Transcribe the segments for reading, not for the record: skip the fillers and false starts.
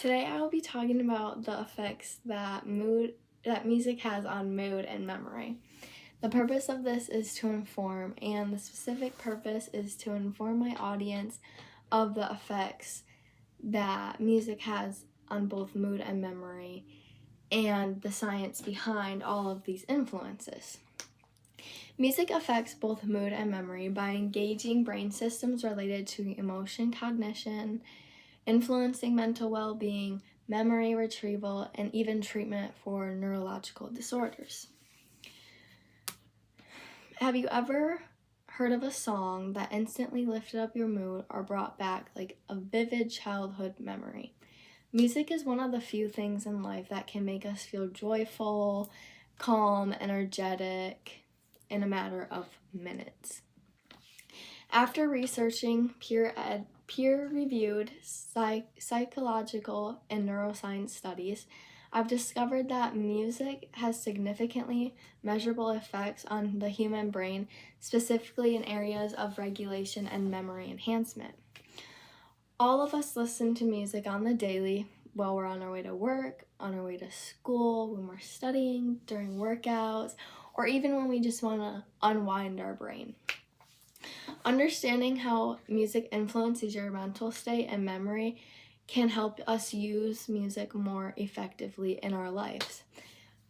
Today I will be talking about the effects that music has on mood and memory. The purpose of this is to inform, and the specific purpose is to inform my audience of the effects that music has on both mood and memory and the science behind all of these influences. Music affects both mood and memory by engaging brain systems related to emotion cognition, influencing mental well-being, memory retrieval, and even treatment for neurological disorders. Have you ever heard of a song that instantly lifted up your mood or brought back like a vivid childhood memory? Music is one of the few things in life that can make us feel joyful, calm, energetic in a matter of minutes. After researching peer-reviewed psychological and neuroscience studies, I've discovered that music has significantly measurable effects on the human brain, specifically in areas of regulation and memory enhancement. All of us listen to music on the daily while we're on our way to work, on our way to school, when we're studying, during workouts, or even when we just want to unwind our brain. Understanding how music influences your mental state and memory can help us use music more effectively in our lives.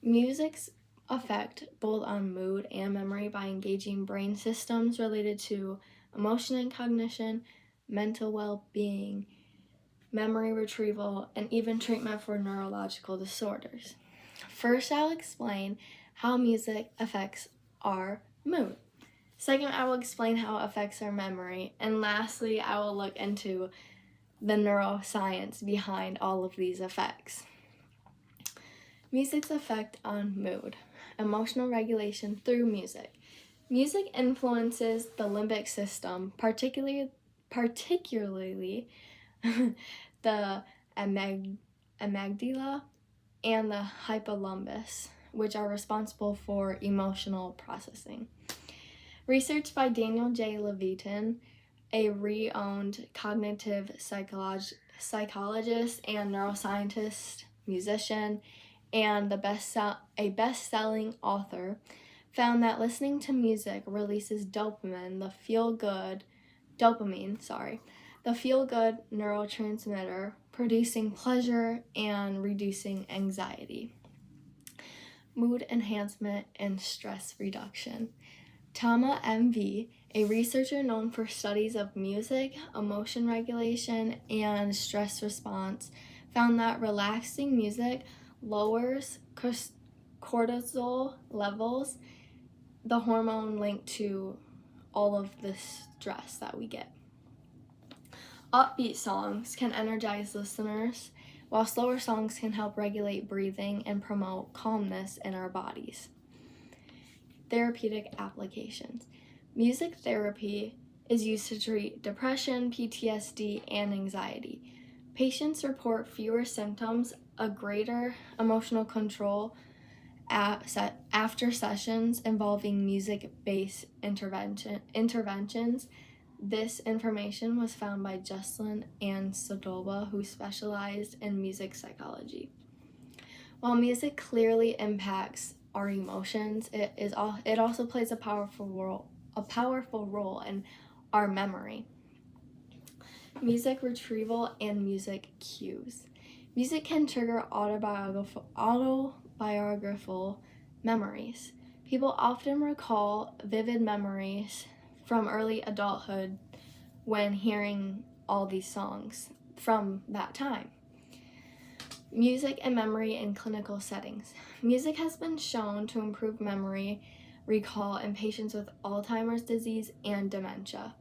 Music's effect both on mood and memory by engaging brain systems related to emotion and cognition, mental well-being, memory retrieval, and even treatment for neurological disorders. First, I'll explain how music affects our mood. Second, I will explain how it affects our memory. And lastly, I will look into the neuroscience behind all of these effects. Music's effect on mood. Emotional regulation through music. Music influences the limbic system, particularly the amygdala and the hypothalamus, which are responsible for emotional processing. Research by Daniel J. Levitin, a renowned cognitive psychologist and neuroscientist, musician, and a best-selling author, found that listening to music releases dopamine, the feel-good neurotransmitter, producing pleasure and reducing anxiety. Mood enhancement and stress reduction. Tama M.V., a researcher known for studies of music, emotion regulation, and stress response, found that relaxing music lowers cortisol levels, the hormone linked to all of the stress that we get. Upbeat songs can energize listeners, while slower songs can help regulate breathing and promote calmness in our bodies. Therapeutic applications. Music therapy is used to treat depression, PTSD, and anxiety. Patients report fewer symptoms, a greater emotional control after sessions involving music-based interventions. This information was found by Jocelyn Ann Sodoba, who specialized in music psychology. While music clearly impacts our emotions, it also plays a powerful role in our memory. Music retrieval and music cues. Music can trigger autobiographical memories. People often recall vivid memories from early adulthood when hearing all these songs from that time. Music and memory in clinical settings. Music has been shown to improve memory recall in patients with Alzheimer's disease and dementia.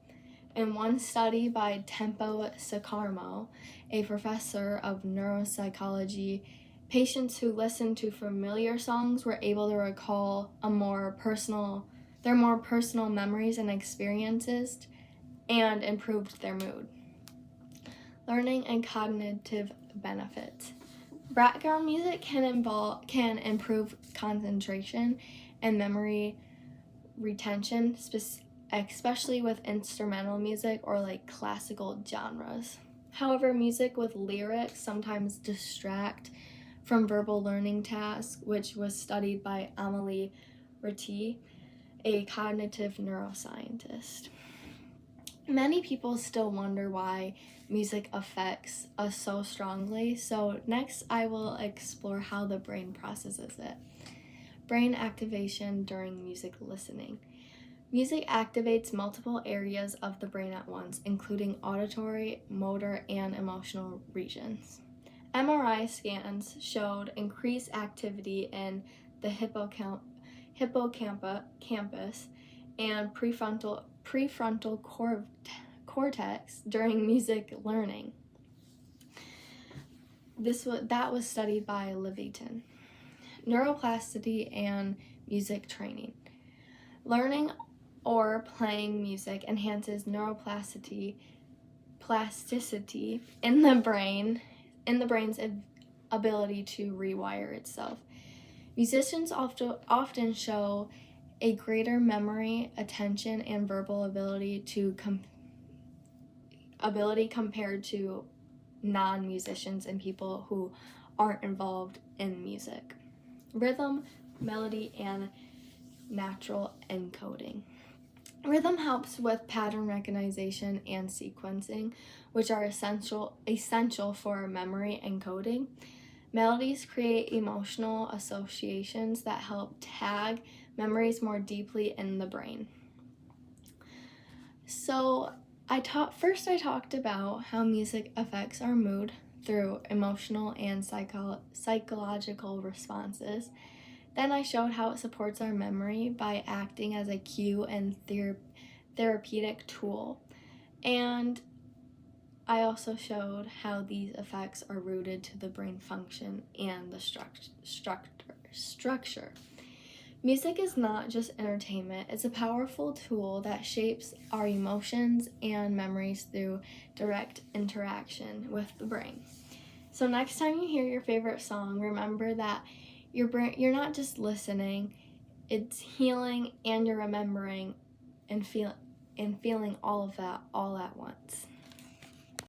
In one study by Tempo Sacarmo, a professor of neuropsychology, patients who listened to familiar songs were able to recall their more personal memories and experiences and improved their mood. Learning and cognitive benefits. Background music can improve concentration and memory retention, especially with instrumental music or like classical genres. However, music with lyrics sometimes distract from verbal learning tasks, which was studied by Amelie Ritty, a cognitive neuroscientist. Many people still wonder why music affects us so strongly, so next I will explore how the brain processes it. Brain activation during music listening. Music activates multiple areas of the brain at once, including auditory, motor, and emotional regions. MRI scans showed increased activity in the hippocampus and prefrontal cortex during music learning. That was studied by Levitin. Neuroplasticity and music training. Learning or playing music enhances neuroplasticity in the brain's ability to rewire itself. Musicians often show a greater memory, attention, and verbal ability compared to non-musicians and people who aren't involved in music. Rhythm, melody, and natural encoding. Rhythm helps with pattern recognition and sequencing, which are essential for memory encoding. Melodies create emotional associations that help tag memories more deeply in the brain. So I talked about how music affects our mood through emotional and psychological responses. Then I showed how it supports our memory by acting as a cue and therapeutic tool. And I also showed how these effects are rooted to the brain function and the structure. Music is not just entertainment, it's a powerful tool that shapes our emotions and memories through direct interaction with the brain. So next time you hear your favorite song, remember that you're not just listening, it's healing, and you're remembering and feeling all of that all at once.